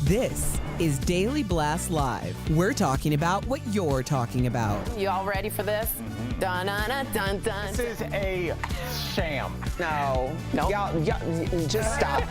This is Daily Blast Live. We're talking about what you're talking about. You all ready for this? Dun dun dun dun dun. This is a sham. No. Nope. Y'all, just stop.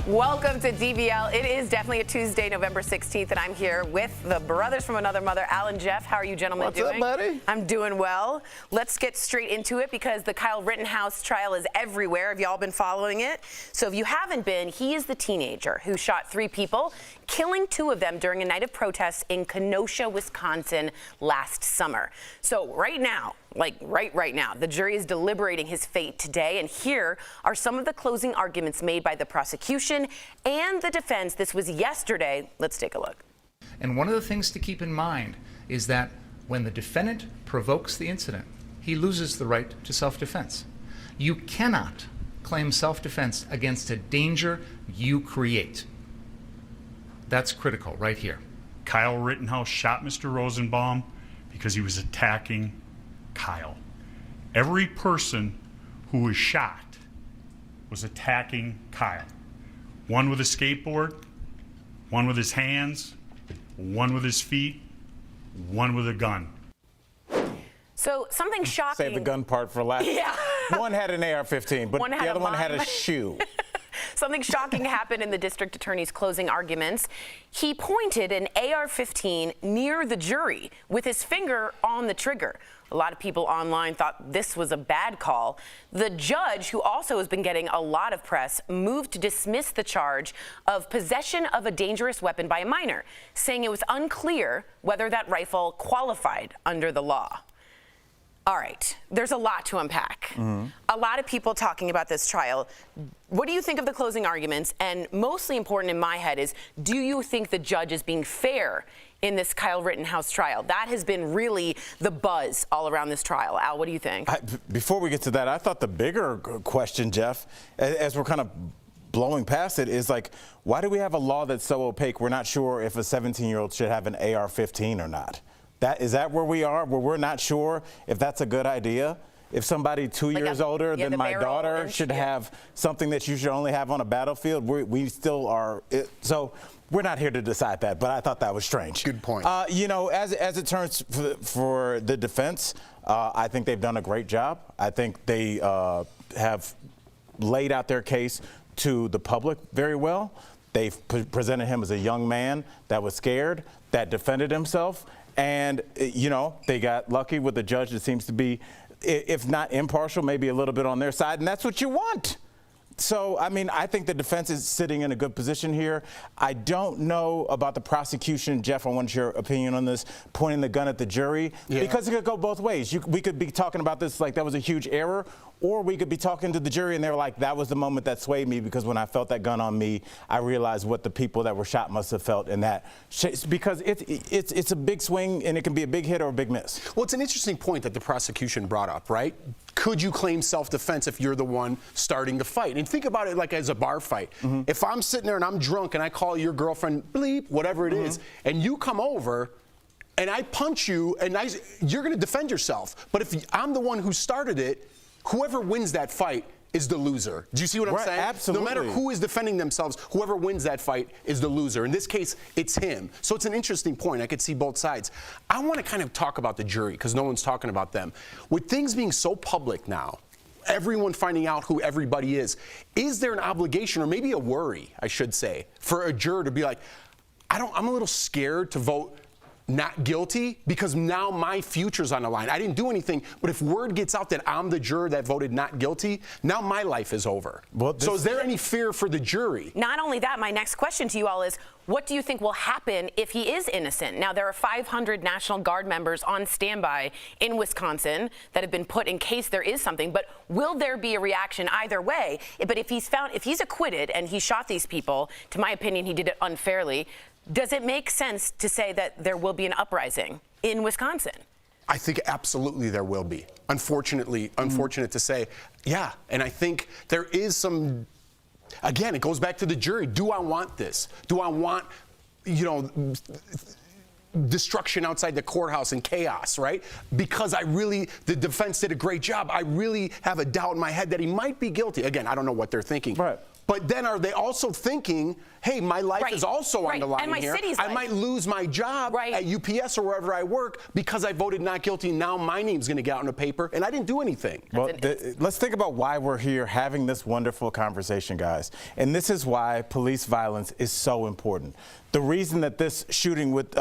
Welcome to DBL. It is definitely a Tuesday, November 16th, and I'm here with the brothers from another mother, Al and Jeff. How are you gentlemen doing? What's up, buddy? I'm doing well. Let's get straight into it because the Kyle Rittenhouse trial is everywhere. Have y'all been following it? So if you haven't been, he is the teenager who shot 3 people, killing 2 of them during a night of protests in Kenosha, Wisconsin last summer. So right now, right now, the jury is deliberating his fate today, and here are some of the closing arguments made by the prosecution and the defense. This was yesterday. Let's take a look. And one of the things to keep in mind is that when the defendant provokes the incident, he loses the right to self-defense. You cannot claim self-defense against a danger you create. That's critical right here. Kyle Rittenhouse shot Mr. Rosenbaum because he was attacking Kyle. Every person who was shot was attacking Kyle. One with a skateboard, one with his hands, one with his feet, one with a gun. So something shocking. Save the gun part for last. Yeah. One had an AR-15, but the other one had a shoe. Something shocking happened in the district attorney's closing arguments. He pointed an AR-15 near the jury with his finger on the trigger. A lot of people online thought this was a bad call. The judge, who also has been getting a lot of press, moved to dismiss the charge of possession of a dangerous weapon by a minor, saying it was unclear whether that rifle qualified under the law. All right, there's a lot to unpack. A lot of people talking about this trial. What do you think of the closing arguments? And mostly important in my head is, do you think the judge is being fair in this Kyle Rittenhouse trial? That has been really the buzz all around this trial. Al, what do you think? Before we get to that, I thought the bigger question, Jeff, as we're kind of blowing past it, is like, why do we have a law that's so opaque we're not sure if a 17-year-old should have an AR-15 or not? Is that where we are, where we're not sure if that's a good idea? If somebody 2 years older than my daughter should have something that you should only have on a battlefield, we still are. So we're not here to decide that, but I thought that was strange. Good point. You know, as it turns for the defense, I think they've done a great job. I think they have laid out their case to the public very well. They've presented him as a young man that was scared, that defended himself. And, you know, they got lucky with a judge that seems to be, if not impartial, maybe a little bit on their side. And that's what you want. So, I mean, I think the defense is sitting in a good position here. I don't know about the prosecution. Jeff, I want your opinion on this, pointing the gun at the jury, because it could go both ways. We could be talking about this like that was a huge error, or we could be talking to the jury and they're like, that was the moment that swayed me, because when I felt that gun on me, I realized what the people that were shot must have felt in that. Because it's a big swing, and it can be a big hit or a big miss. Well, it's an interesting point that the prosecution brought up, right? Could you claim self-defense if you're the one starting the fight? And think about it like as a bar fight. If I'm sitting there and I'm drunk and I call your girlfriend, bleep, whatever it is, and you come over and I punch you, and you're going to defend yourself. But if I'm the one who started it, whoever wins that fight is the loser. Do you see what I'm saying? Absolutely. No matter who is defending themselves, whoever wins that fight is the loser. In this case, it's him. So it's an interesting point. I could see both sides. I want to kind of talk about the jury, because no one's talking about them. With things being so public now, everyone finding out who everybody is there an obligation, or maybe a worry, I should say, for a juror to be like, I'm a little scared to vote not guilty, because now my future's on the line. I didn't do anything, but if word gets out that I'm the juror that voted not guilty, now my life is over. So is there any fear for the jury? Not only that, my next question to you all is, what do you think will happen if he is innocent? Now, there are 500 National Guard members on standby in Wisconsin that have been put in case there is something, but will there be a reaction either way? But if he's acquitted and he shot these people, to my opinion, he did it unfairly, does it make sense to say that there will be an uprising in Wisconsin? I think absolutely there will be. Unfortunate to say, yeah. And I think there is some, again, it goes back to the jury. Do I want this? Do I want, destruction outside the courthouse and chaos, right? Because the defense did a great job. I really have a doubt in my head that he might be guilty. Again, I don't know what they're thinking. Right. But then are they also thinking, hey, my life is also on the line and my here. city's I life. might lose my job at UPS or wherever I work because I voted not guilty. Now my name's going to get out in the paper, and I didn't do anything. Well, let's think about why we're here having this wonderful conversation, guys. And this is why police violence is so important. The reason that this shooting with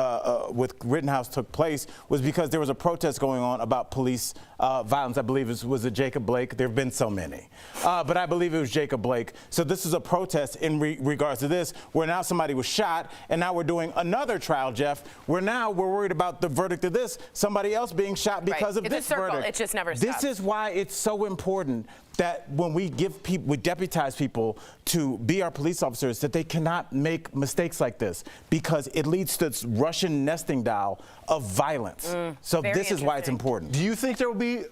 Rittenhouse took place was because there was a protest going on about police violence. I believe it was Jacob Blake. There have been so many. But I believe it was Jacob Blake. So this is a protest in regards to this, where now somebody was shot, and now we're doing another trial, Jeff, where now we're worried about the verdict of this, somebody else being shot because of it's this a circle. verdict. It just never This stops. is why it's so important that when we deputize people to be our police officers, that they cannot make mistakes like this, because it leads to this Russian nesting doll of violence. So this is why it's important. Do you think there will be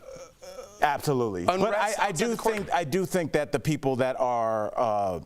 Absolutely. But unrest I outside do think that the people that are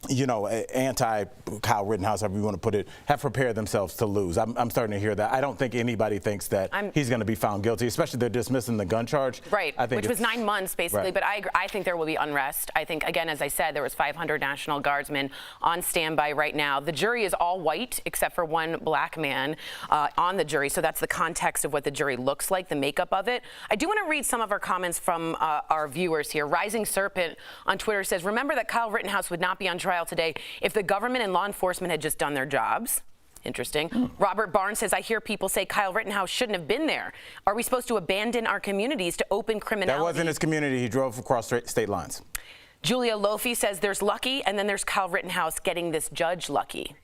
anti-Kyle Rittenhouse, however you want to put it, have prepared themselves to lose. I'm starting to hear that. I don't think anybody thinks that he's going to be found guilty, especially they're dismissing the gun charge. Right, I think which was 9 months, basically. Right. But I think there will be unrest. I think, again, as I said, there was 500 National Guardsmen on standby right now. The jury is all white, except for one black man on the jury. So that's the context of what the jury looks like, the makeup of it. I do want to read some of our comments from our viewers here. Rising Serpent on Twitter says, remember that Kyle Rittenhouse would not be on trial today if the government and law enforcement had just done their jobs. Interesting. Robert Barnes says, I hear people say Kyle Rittenhouse shouldn't have been there. Are we supposed to abandon our communities to open criminality? That wasn't his community. He drove across state lines. Julia Lofi says there's Lucky, and then there's Kyle Rittenhouse getting this judge lucky.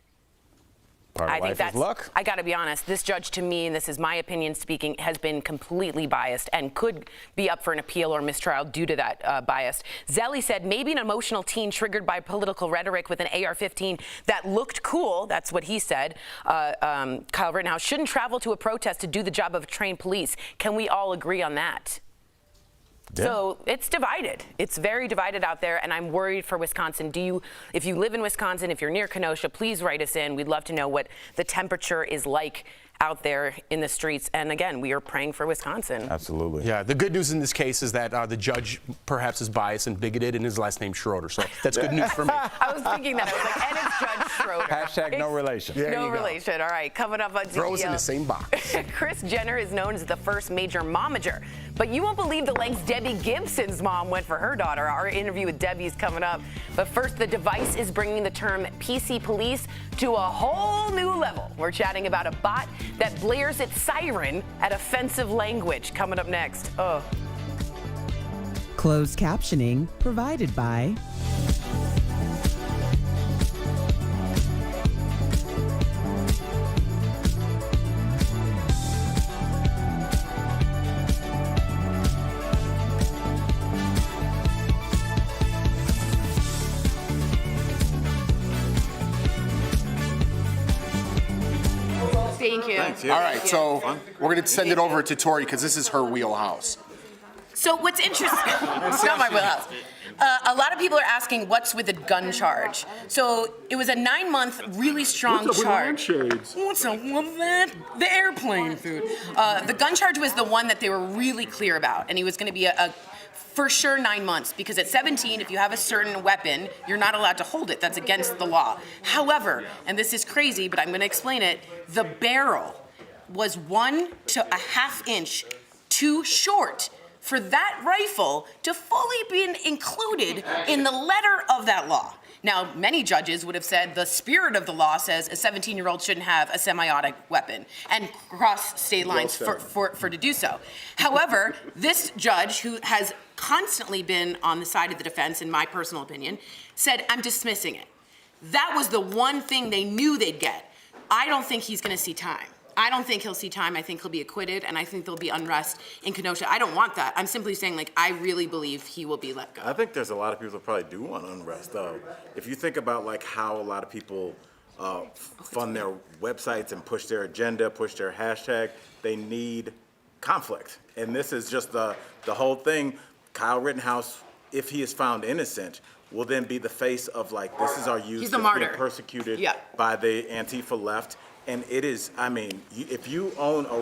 Part of life is luck. I got to be honest, this judge, to me, and this is my opinion speaking, has been completely biased and could be up for an appeal or mistrial due to that bias. Zelly said maybe an emotional teen triggered by political rhetoric with an AR-15 that looked cool. That's what he said. Kyle Rittenhouse shouldn't travel to a protest to do the job of trained police. Can we all agree on that? Yeah. So it's divided. It's very divided out there, and I'm worried for Wisconsin. If you live in Wisconsin, if you're near Kenosha, please write us in. We'd love to know what the temperature is like out there in the streets. And again, we are praying for Wisconsin. Absolutely. Yeah, the good news in this case is that the judge perhaps is biased and bigoted, and his last name's Schroeder. So that's good news for me. I was thinking that. I was like, and it's Judge Schroeder. Hashtag no relation. No relation. All right, coming up on DBL. Throw us in the same box. Kris Jenner is known as the first major momager. But you won't believe the lengths Debbie Gibson's mom went for her daughter. Our interview with Debbie is coming up. But first, the device is bringing the term PC police to a whole new level. We're chatting about a bot that blares its siren at offensive language. Coming up next. Oh. Closed captioning provided by Thank you. Thanks, All right, so we're going to send it over to Tori because this is her wheelhouse. So what's interesting, it's not my wheelhouse. A lot of people are asking what's with the gun charge. So it was a 9-month, really strong charge. What's up with that? The airplane food. The gun charge was the one that they were really clear about, and he was going to be a for sure 9 months, because at 17, if you have a certain weapon, you're not allowed to hold it. That's against the law. However, and this is crazy, but I'm going to explain it, the barrel was 1 1/2 inch too short for that rifle to fully be included in the letter of that law. Now, many judges would have said the spirit of the law says a 17-year-old shouldn't have a semi-automatic weapon and cross state lines for to do so. However, this judge, who has constantly been on the side of the defense, in my personal opinion, said, I'm dismissing it. That was the one thing they knew they'd get. I don't think he's going to see time. I don't think he'll see time. I think he'll be acquitted, and I think there'll be unrest in Kenosha. I don't want that. I'm simply saying, I really believe he will be let go. I think there's a lot of people that probably do want unrest, though. If you think about, how a lot of people fund their websites and push their agenda, push their hashtag, they need conflict. And this is just the whole thing. Kyle Rittenhouse, if he is found innocent, will then be the face of, this is our youth He's a martyr. Being persecuted by the Antifa left. And it is, if you own a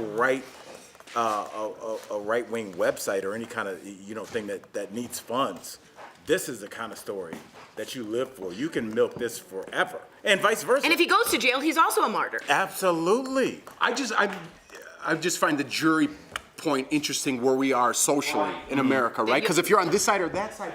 right-wing website or any kind of, thing that needs funds, this is the kind of story that you live for. You can milk this forever, and vice versa. And if he goes to jail, he's also a martyr. Absolutely. I just find the jury point interesting where we are socially in America, right? Because if you're on this side or that side,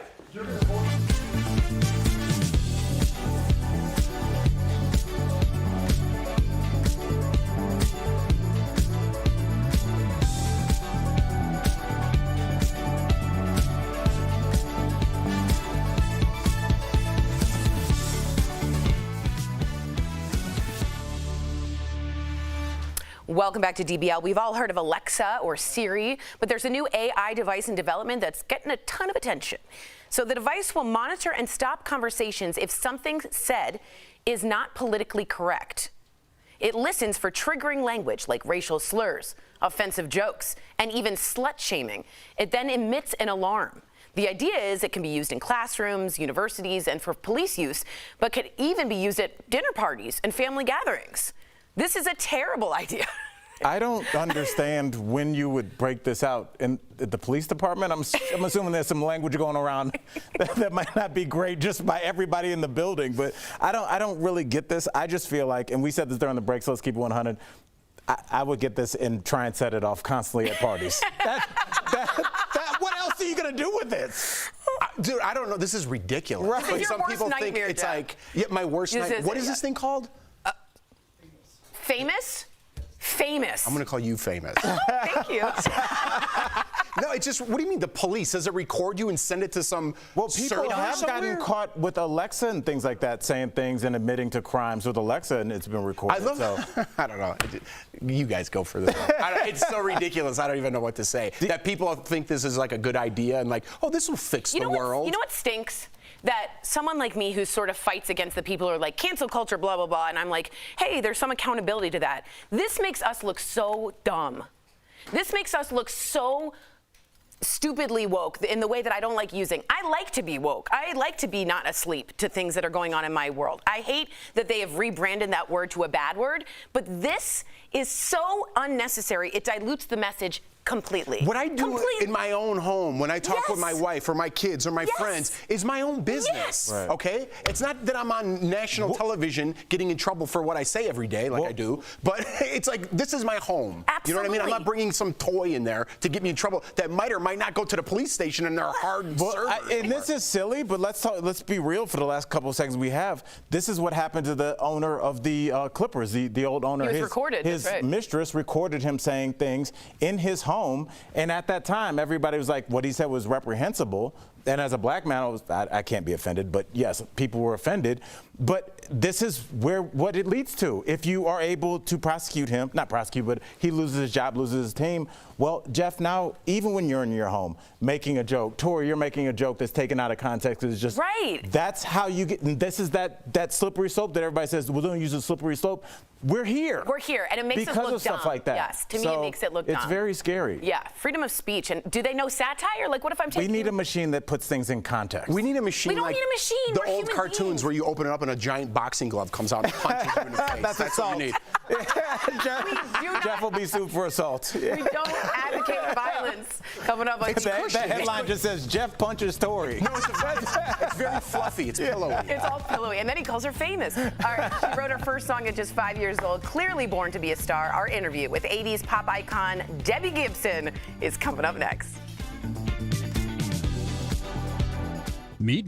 Welcome back to DBL. We've all heard of Alexa or Siri, but there's a new AI device in development that's getting a ton of attention. So the device will monitor and stop conversations if something said is not politically correct. It listens for triggering language like racial slurs, offensive jokes, and even slut-shaming. It then emits an alarm. The idea is it can be used in classrooms, universities, and for police use, but could even be used at dinner parties and family gatherings. This is a terrible idea. I don't understand when you would break this out in the police department. I'm assuming there's some language going around that might not be great just by everybody in the building. But I don't really get this. I just feel like, and we said this during the break, so let's keep it 100. I would get this and try and set it off constantly at parties. What else are you gonna do with this? Dude, I don't know. This is ridiculous. Right. Like, Your some worst people think nightmare, it's Jeff. like, yeah, my worst nightmare. What is this thing called? Famous? Famous. I'm gonna call you famous. Thank you. No, it's just, what do you mean the police? Does it record you and send it to some People server have somewhere? gotten caught with Alexa and things like that, saying things and admitting to crimes with Alexa, and it's been recorded. I love. So. I don't know. You guys go for this. It's so ridiculous. I don't even know what to say. That people think this is like a good idea and like, oh, this will fix the world. You know what stinks? That someone like me who sort of fights against the people who are like cancel culture, blah, blah, blah, and I'm like, hey, there's some accountability to that. This makes us look so dumb. This makes us look so stupidly woke in the way that I don't like using. I like to be woke. I like to be not asleep to things that are going on in my world. I hate that they have rebranded that word to a bad word, but this is so unnecessary. It dilutes the message completely. What I do in my own home when I talk with my wife or my kids or my friends is my own business, okay? It's not that I'm on national television getting in trouble for what I say every day like I do, but it's like, this is my home. Absolutely. You know what I mean? I'm not bringing some toy in there to get me in trouble that might or might not go to the police station and they're hard servers. And this is silly, but let's be real for the last couple of seconds we have. This is what happened to the owner of the Clippers, the old owner. He was recorded, his mistress recorded him saying things in his home, and at that time, everybody was like, what he said was reprehensible. And as a black man, I can't be offended, but yes, people were offended. But this is what it leads to. If you are able to prosecute him, not prosecute, but he loses his job, loses his team. Well, Jeff, now, even when you're in your home making a joke, Tori, you're making a joke that's taken out of context. It's just, that's how you get, and this is that slippery slope that everybody says, well, don't use a slippery slope. We're here. We're here, and it makes us look because of stuff like that. Yes, to me, it makes it look dumb. It's very scary. Yeah, freedom of speech. And do they know satire? Like, what if I'm taking... We need a machine that puts things in context. We need a machine. We don't like need a machine. The We're old human cartoons beings. where you open it up and a giant boxing glove comes out and punches you in the face. That's what you need. Jeff will be sued for assault. We don't advocate violence. Coming up like that headline just says Jeff punches Tori. No, it's very fluffy. It's pillowy. It's all pillowy. And then he calls her famous. All right, she wrote her first song at just 5 years old, clearly born to be a star. Our interview with 80s pop icon Debbie Gibson is coming up next. Meet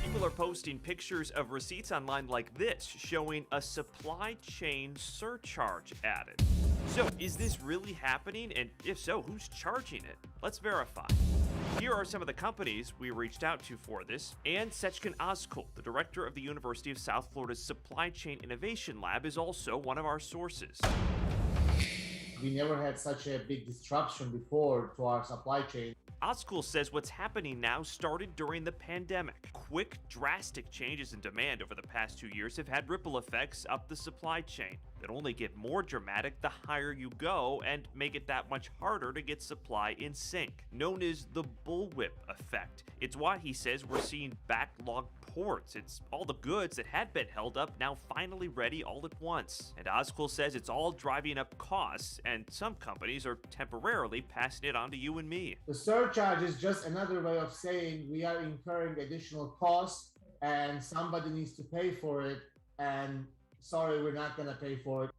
People are posting pictures of receipts online like this, showing a supply chain surcharge added. So, is this really happening? And if so, who's charging it? Let's verify. Here are some of the companies we reached out to for this, and Sechkin Ozkul, the director of the University of South Florida's Supply Chain Innovation Lab, is also one of our sources. We never had such a big disruption before to our supply chain. Ozkul says what's happening now started during the pandemic. Quick, drastic changes in demand over the past 2 years have had ripple effects up the supply chain. that only get more dramatic the higher you go and make it that much harder to get supply in sync, known as the bullwhip effect. It's why he says we're seeing backlogged ports. It's all the goods that had been held up now finally ready all at once. And Ozcool says it's all driving up costs, and some companies are temporarily passing it on to you and me. The surcharge is just another way of saying we are incurring additional costs and somebody needs to pay for it, and sorry, we're not going to pay for it.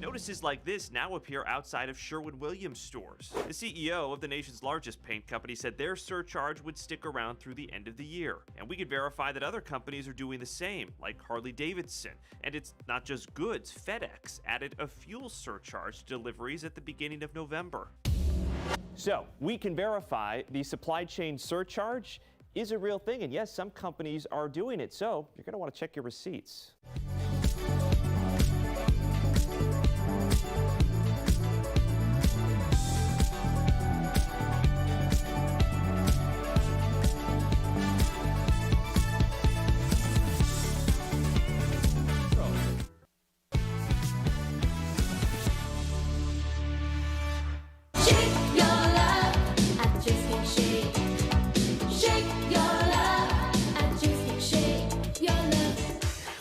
Notices like this now appear outside of Sherwin-Williams stores. The CEO of the nation's largest paint company said their surcharge would stick around through the end of the year. And we could verify that other companies are doing the same, like Harley-Davidson. And it's not just goods. FedEx added a fuel surcharge to deliveries at the beginning of November. So we can verify the supply chain surcharge is a real thing. And yes, some companies are doing it. So you're going to want to check your receipts.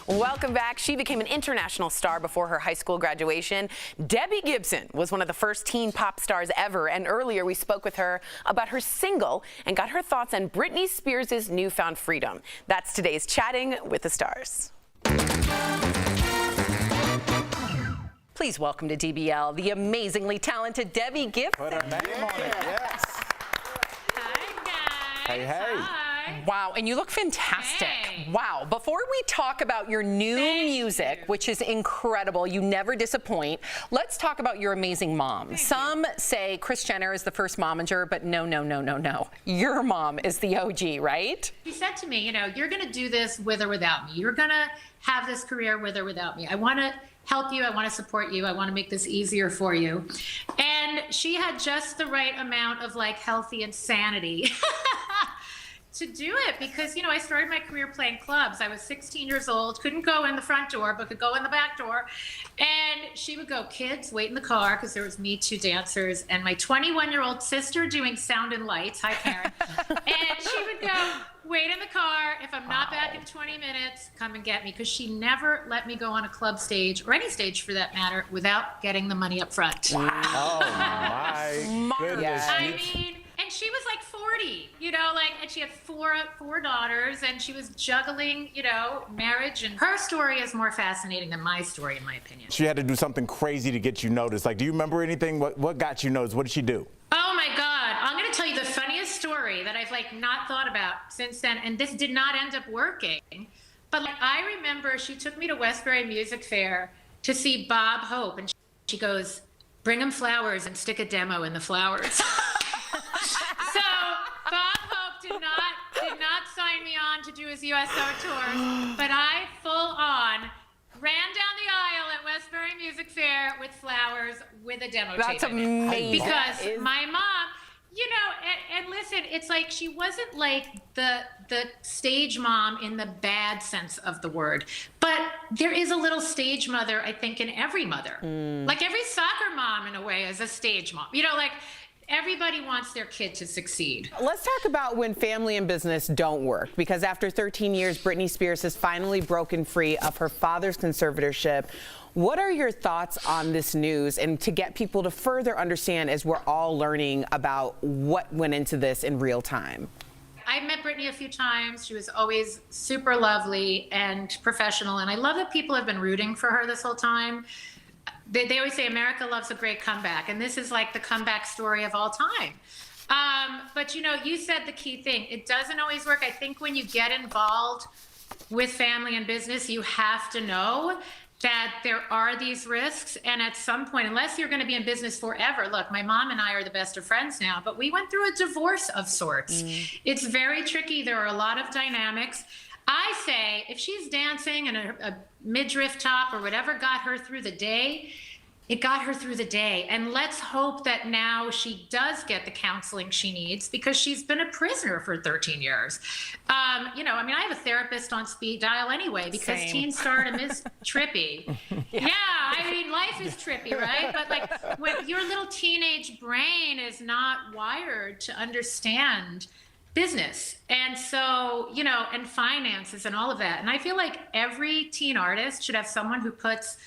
Welcome back. She became an international star before her high school graduation. Debbie Gibson was one of the first teen pop stars ever, and earlier we spoke with her about her single and got her thoughts on Britney Spears' newfound freedom. That's today's Chatting with the Stars. Please welcome to DBL the amazingly talented Debbie Gibson. Put her name on it, yes. Hi, guys. Hey, hey. Hi. Wow, and you look fantastic. Hey. Wow. Before we talk about your new music, which is incredible, you never disappoint, let's talk about your amazing mom. Some say Kris Jenner is the first momager, but no. Your mom is the OG, right? She said to me, you know, you're going to do this with or without me. You're going to have this career with or without me. I want to help you. I want to support you. I want to make this easier for you. And she had just the right amount of like healthy insanity to do it because, you know, I started my career playing clubs. I was 16 years old, couldn't go in the front door, but could go in the back door. And she would go, kids, wait in the car, because there was Me Too dancers and my 21-year-old sister doing sound and lights. Hi, Karen. And she would go, wait in the car. If I'm not back in 20 minutes, come and get me. Because she never let me go on a club stage, or any stage for that matter, without getting the money up front. Wow. Oh, my goodness. I mean, and she was like 40, you know, like, and she had four daughters, and she was juggling, you know, marriage. And her story is more fascinating than my story, in my opinion. She had to do something crazy to get you noticed. Like, do you remember anything? What got you noticed? What did she do? Oh my God. I'm going to tell you the funniest story that I've like not thought about since then. And this did not end up working. But like, I remember she took me to Westbury Music Fair to see Bob Hope. And she goes, bring him flowers and stick a demo in the flowers. So Bob Hope did not sign me on to do his USO tours, but I full on ran down the aisle at Westbury Music Fair with flowers with a demo tape. That's amazing. Because my mom, you know, and listen, it's like she wasn't like the stage mom in the bad sense of the word, but there is a little stage mother, I think, in every mother. Like every soccer mom in a way is a stage mom. You know, like everybody wants their kid to succeed. Let's talk about when family and business don't work, because after 13 years, Britney Spears has finally broken free of her father's conservatorship. What are your thoughts on this news, and to get people to further understand as we're all learning about what went into this in real time? I've met Britney a few times. She was always super lovely and professional, and I love that people have been rooting for her this whole time. They always say America loves a great comeback, and this is like the comeback story of all time. But you know, you said the key thing. It doesn't always work. I think when you get involved with family and business, you have to know that there are these risks. And at some point, unless you're going to be in business forever, look, my mom and I are the best of friends now, but we went through a divorce of sorts. It's very tricky. There are a lot of dynamics. I say if she's dancing in a midriff top or whatever got her through the day, it got her through the day. And let's hope that now she does get the counseling she needs, because she's been a prisoner for 13 years. I have a therapist on speed dial anyway, because teen stardom is trippy. Life is trippy, right? But when your little teenage brain is not wired to understand business, and so, and finances and all of that. And I feel like every teen artist should have someone who puts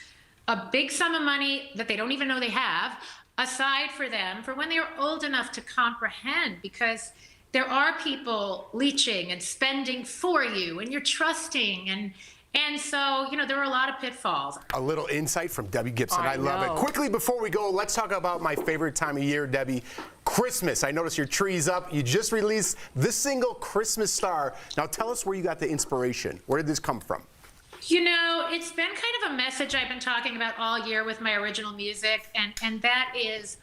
a big sum of money that they don't even know they have aside for them for when they're old enough to comprehend, because there are people leeching and spending for you, and you're trusting, and so, there are a lot of pitfalls. A little insight from Debbie Gibson. I love it. Quickly, before we go, let's talk about my favorite time of year, Debbie. Christmas. I noticed your tree's up. You just released this single, Christmas Star. Now tell us where you got the inspiration. Where did this come from? It's been kind of a message I've been talking about all year with my original music, and that is,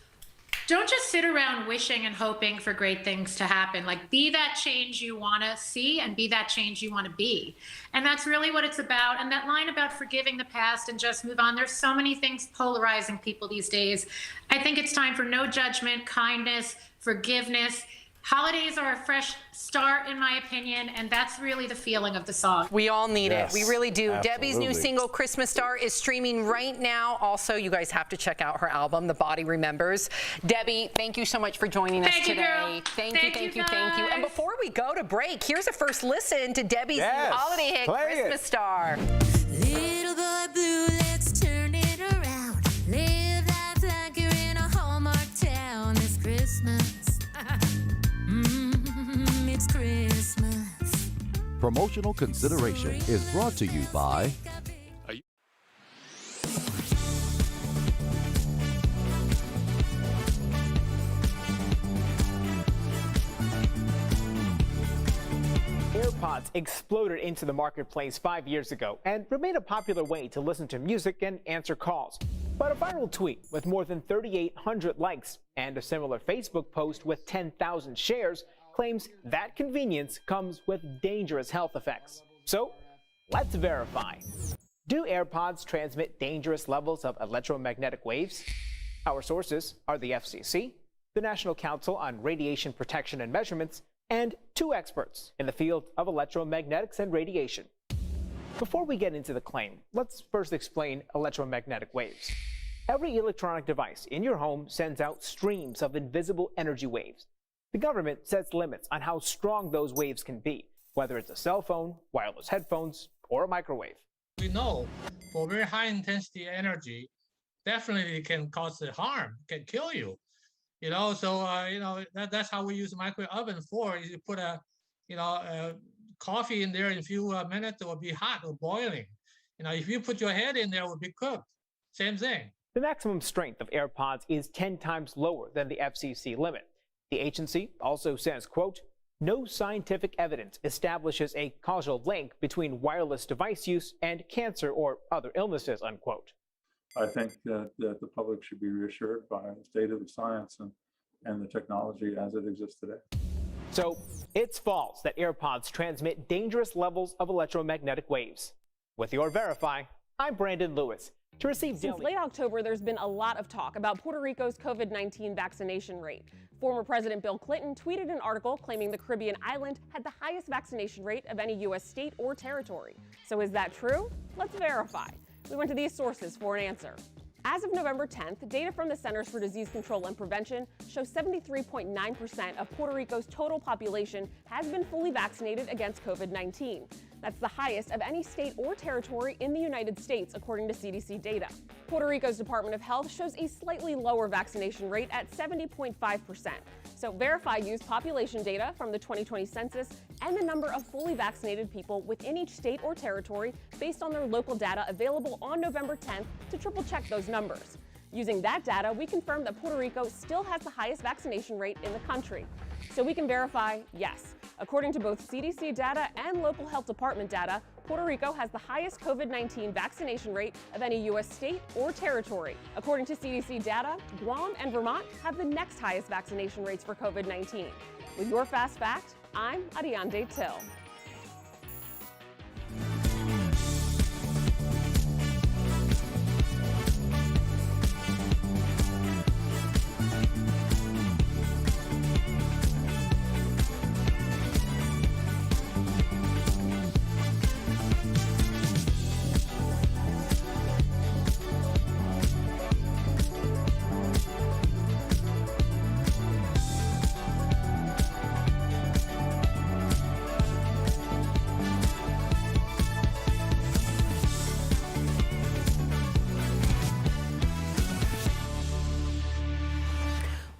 don't just sit around wishing and hoping for great things to happen. Be that change you want to see and be that change you want to be. And that's really what it's about. And that line about forgiving the past and just move on, there's so many things polarizing people these days. I think it's time for no judgment, kindness, forgiveness. Holidays are a fresh start, in my opinion, and that's really the feeling of the song. We all need it. We really do. Absolutely. Debbie's new single, Christmas Star, is streaming right now. Also, you guys have to check out her album, The Body Remembers. Debbie, thank you so much for joining us today. Girl. Thank you. And before we go to break, here's a first listen to Debbie's new holiday hit, Christmas Star. Little boy blue, let's turn it around. Live life like you're in a Hallmark town this Christmas. It's Christmas. Promotional consideration is brought to you by Airpods exploded into the marketplace 5 years ago and remain a popular way to listen to music and answer calls. But a viral tweet with more than 3,800 likes and a similar Facebook post with 10,000 shares claims that convenience comes with dangerous health effects. So, let's verify. Do AirPods transmit dangerous levels of electromagnetic waves? Our sources are the FCC, the National Council on Radiation Protection and Measurements, and 2 experts in the field of electromagnetics and radiation. Before we get into the claim, let's first explain electromagnetic waves. Every electronic device in your home sends out streams of invisible energy waves. The government sets limits on how strong those waves can be, whether it's a cell phone, wireless headphones, or a microwave. We know for very high intensity energy, definitely can cause harm, can kill you. That's how we use a microwave oven for. You put a coffee in there in a few minutes, it will be hot or boiling. If you put your head in there, it will be cooked. Same thing. The maximum strength of AirPods is 10 times lower than the FCC limit. The agency also says, quote, no scientific evidence establishes a causal link between wireless device use and cancer or other illnesses, unquote. I think that the public should be reassured by the state of the science and the technology as it exists today. So it's false that AirPods transmit dangerous levels of electromagnetic waves. With your Verify, I'm Brandon Lewis. To receive Since late October, there's been a lot of talk about Puerto Rico's COVID-19 vaccination rate. Former President Bill Clinton tweeted an article claiming the Caribbean island had the highest vaccination rate of any U.S. state or territory. So is that true? Let's verify. We went to these sources for an answer. As of November 10th, data from the Centers for Disease Control and Prevention shows 73.9% of Puerto Rico's total population has been fully vaccinated against COVID-19. That's the highest of any state or territory in the United States, according to CDC data. Puerto Rico's Department of Health shows a slightly lower vaccination rate at 70.5%. So Verify used population data from the 2020 census and the number of fully vaccinated people within each state or territory based on their local data available on November 10th to triple check those numbers. Using that data, we confirmed that Puerto Rico still has the highest vaccination rate in the country. So we can verify, yes. According to both CDC data and local health department data, Puerto Rico has the highest COVID-19 vaccination rate of any U.S. state or territory. According to CDC data, Guam and Vermont have the next highest vaccination rates for COVID-19. With your Fast Fact, I'm Ariande Till.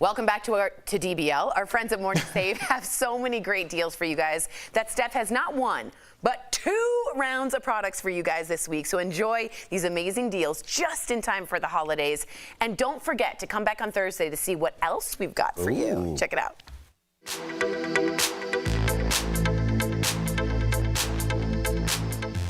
Welcome back to DBL. Our friends at Morning Save have so many great deals for you guys that Steph has not one, but 2 rounds of products for you guys this week. So enjoy these amazing deals just in time for the holidays. And don't forget to come back on Thursday to see what else we've got for you. Check it out.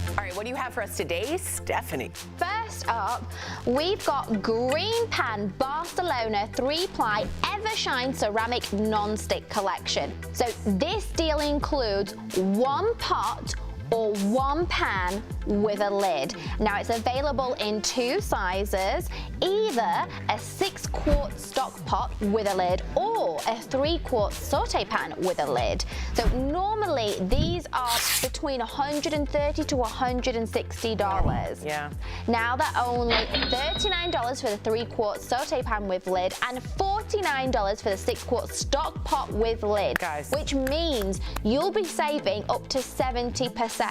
All right, what do you have for us today, Stephanie? First up, we've got Green Pan Barcelona 3-ply Evershine ceramic non-stick collection. So this deal includes 1 pot or 1 pan with a lid. Now it's available in 2 sizes, either a 6-quart stock pot with a lid or a 3-quart saute pan with a lid. So normally these are between $130 to $160. Yeah. Now they're only $39 for the 3-quart saute pan with lid and $49 for the 6-quart stock pot with lid. Guys. Which means you'll be saving up to 70%.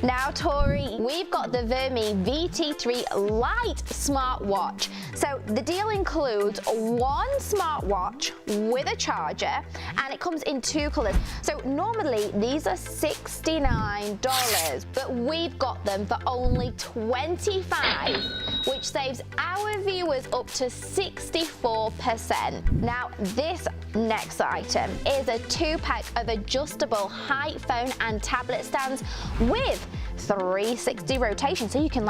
Now, Tori, we've got the Vermi VT3 Lite smartwatch. So the deal includes 1 smartwatch with a charger, and it comes in 2 colors. So normally these are $69, but we've got them for only $25, which saves our viewers up to 64%. Now, this next item is a 2-pack of adjustable height phone and tablet stands with 360 rotation, so you can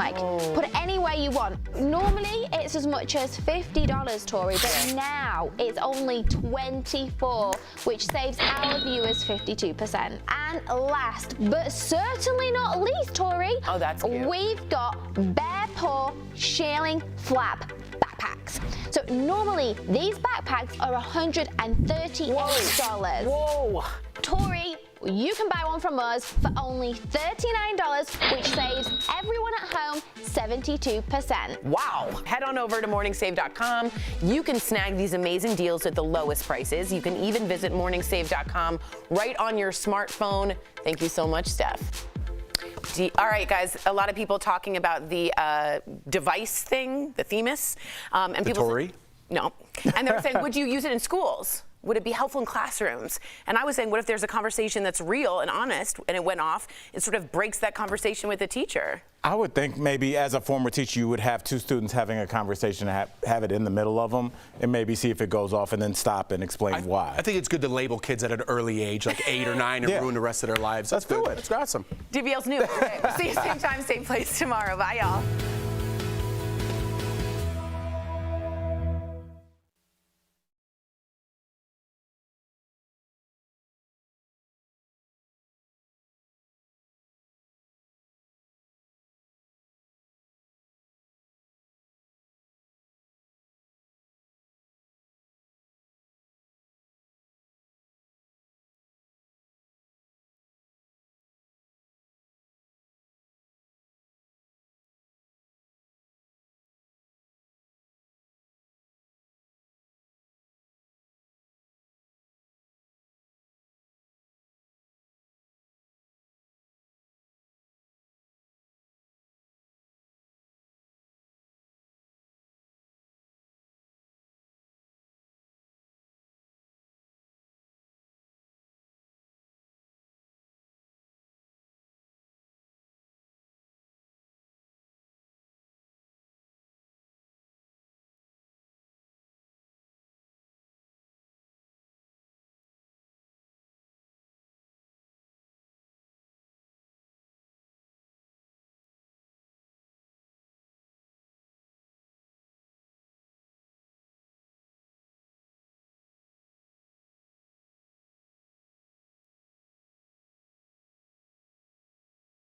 put it anywhere you want. Normally it's as much as $50, Tori, but now it's only $24, which saves our viewers 52%. And last but certainly not least, Tori, oh, that's cute. We've got Bear Paw Shearling Flap backpacks. So normally these backpacks are $138. Whoa. Tori, you can buy one from us for only $39, which saves everyone at home 72%. Wow. Head on over to morningsave.com. You can snag these amazing deals at the lowest prices. You can even visit morningsave.com right on your smartphone. Thank you so much, Steph. All right, guys, a lot of people talking about the device thing, the Themis. And the people Tory? No. And they were saying, would you use it in schools? Would it be helpful in classrooms? And I was saying, what if there's a conversation that's real and honest and it went off? It sort of breaks that conversation with the teacher. I would think maybe as a former teacher, you would have 2 students having a conversation and have it in the middle of them and maybe see if it goes off and then stop and explain why. I think it's good to label kids at an early age, like 8 or 9, and ruin the rest of their lives. That's good. That's awesome. DBL's new. Okay. See you same time, same place tomorrow. Bye, y'all.